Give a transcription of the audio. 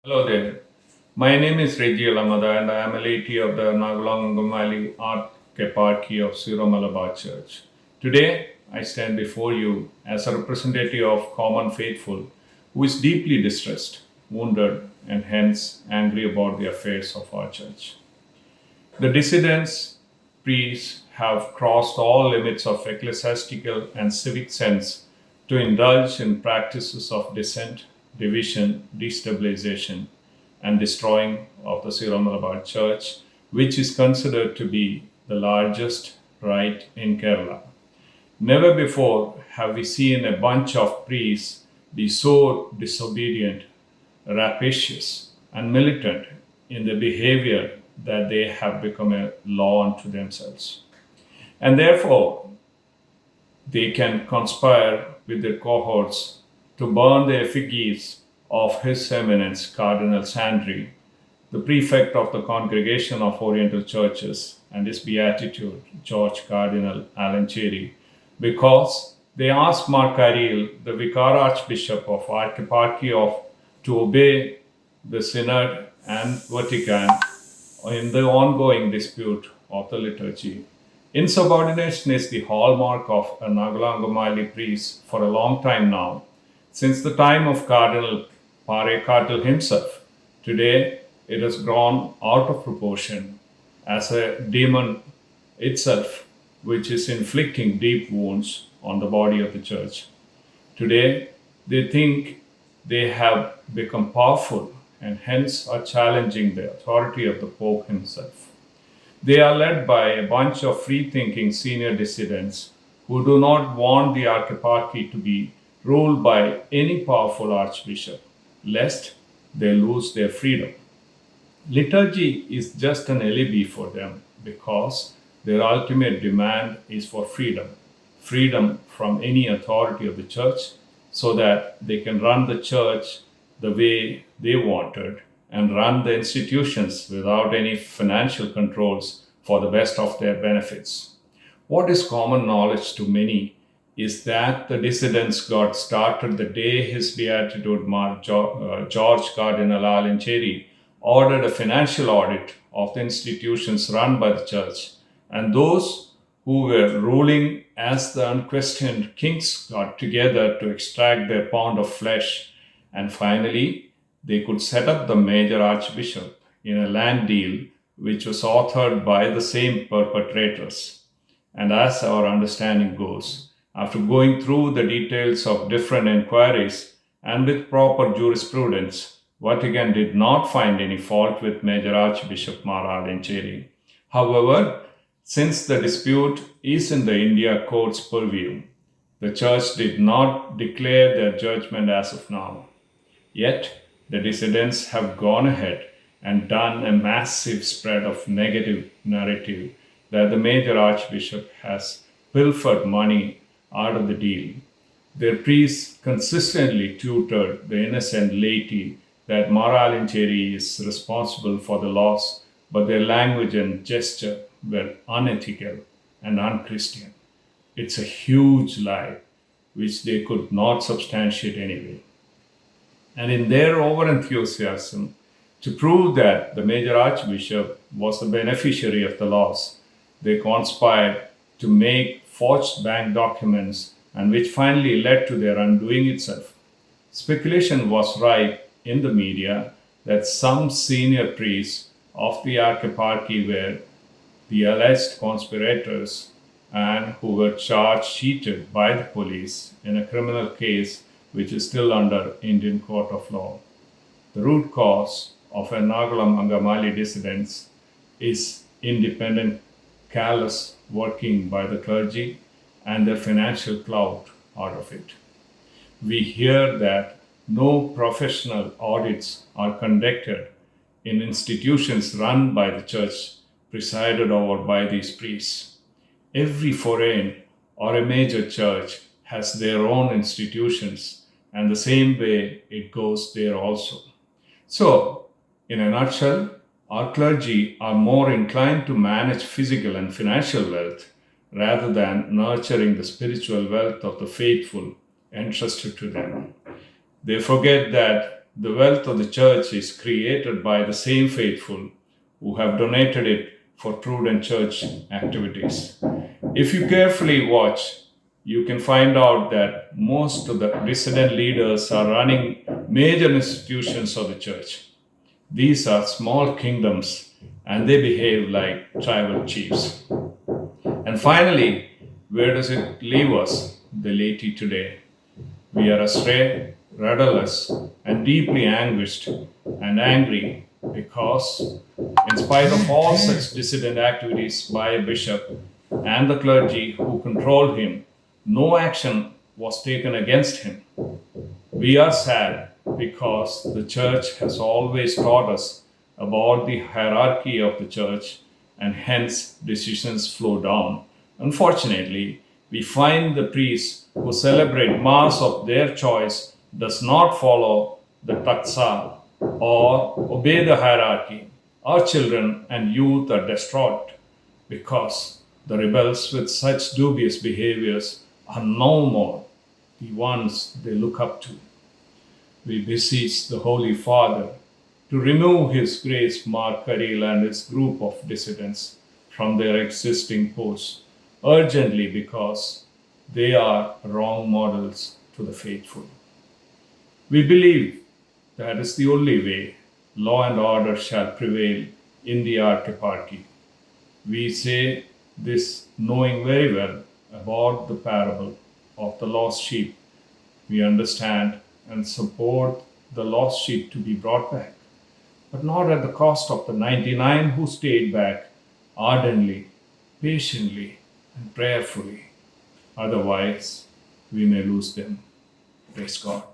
Hello there. My name is Regi Elamatha and I am a laity of the Nagulangamali Archeparchy of Syro Malabar Church. Today, I stand before you as a representative of common faithful who is deeply distressed, wounded, and hence angry about the affairs of our church. The dissidents, priests, have crossed all limits of ecclesiastical and civic sense to indulge in practices of dissent, division, destabilization, and destroying of the Syro Malabar Church, which is considered to be the largest rite in Kerala. Never before have we seen a bunch of priests be so disobedient, rapacious, and militant in their behavior that they have become a law unto themselves. And therefore, they can conspire with their cohorts to burn the effigies of His Eminence Cardinal Sandri, the prefect of the Congregation of Oriental Churches, and His Beatitude George Cardinal Alancheri, because they asked Mark Ariel, the Vicar Archbishop of Archeparchy of, to obey the Synod and Vatican in the ongoing dispute of the liturgy. Insubordination is the hallmark of a Nagalangamali priest for a long time now, since the time of Cardinal Parekatil himself. Today, it has grown out of proportion as a demon itself, which is inflicting deep wounds on the body of the church. Today, they think they have become powerful and hence are challenging the authority of the Pope himself. They are led by a bunch of free thinking senior dissidents who do not want the archeparchy to be ruled by any powerful archbishop, lest they lose their freedom. Liturgy is just an alibi for them because their ultimate demand is for freedom from any authority of the church, so that they can run the church the way they wanted and run the institutions without any financial controls for the best of their benefits. What is common knowledge to many is that the dissidents got started the day His Beatitude George Cardinal Alancheri ordered a financial audit of the institutions run by the church, and those who were ruling as the unquestioned kings got together to extract their pound of flesh, and finally they could set up the major archbishop in a land deal which was authored by the same perpetrators. And as our understanding goes, after going through the details of different inquiries and with proper jurisprudence, Vatican did not find any fault with Major Archbishop Mara Alancheri. However, since the dispute is in the India court's purview, the church did not declare their judgment as of now. Yet, the dissidents have gone ahead and done a massive spread of negative narrative that the major archbishop has pilfered money out of the deal. Their priests consistently tutored the innocent Laity that Mara Alancheri is responsible for the loss, but their language and gesture were unethical and unchristian. It's a huge lie which they could not substantiate anyway. And in their overenthusiasm to prove that the major archbishop was the beneficiary of the loss, they conspired to make forged bank documents, and which finally led to their undoing itself. Speculation was rife in the media that some senior priests of the archeparchy were the alleged conspirators and who were charged cheated by the police in a criminal case which is still under Indian court of law. The root cause of Ernakulam Angamali dissidents is independent, callous working by the clergy and their financial clout out of it. We hear that no professional audits are conducted in institutions run by the church, presided over by these priests. Every foreign or a major church has their own institutions, and the same way it goes there also. So, in a nutshell, our clergy are more inclined to manage physical and financial wealth rather than nurturing the spiritual wealth of the faithful entrusted to them. They forget that the wealth of the church is created by the same faithful who have donated it for prudent church activities. If you carefully watch, you can find out that most of the dissident leaders are running major institutions of the church. These are small kingdoms and they behave like tribal chiefs. And finally, where does it leave us, the laity today? We are astray, rudderless, and deeply anguished and angry because, in spite of all such dissident activities by a bishop and the clergy who controlled him, no action was taken against him. We are sad because the church has always taught us about the hierarchy of the church and hence decisions flow down. Unfortunately, we find the priests who celebrate Mass of their choice does not follow the taksa or obey the hierarchy. Our children and youth are distraught because the rebels with such dubious behaviors are no more the ones they look up to. We beseech the Holy Father to remove His Grace Mark Karil and his group of dissidents from their existing posts urgently because they are wrong models to the faithful. We believe that is the only way law and order shall prevail in the archeparchy. We say this knowing very well about the parable of the lost sheep. We understand and support the lost sheep to be brought back, but not at the cost of the 99 who stayed back ardently, patiently, and prayerfully. Otherwise, we may lose them. Praise God.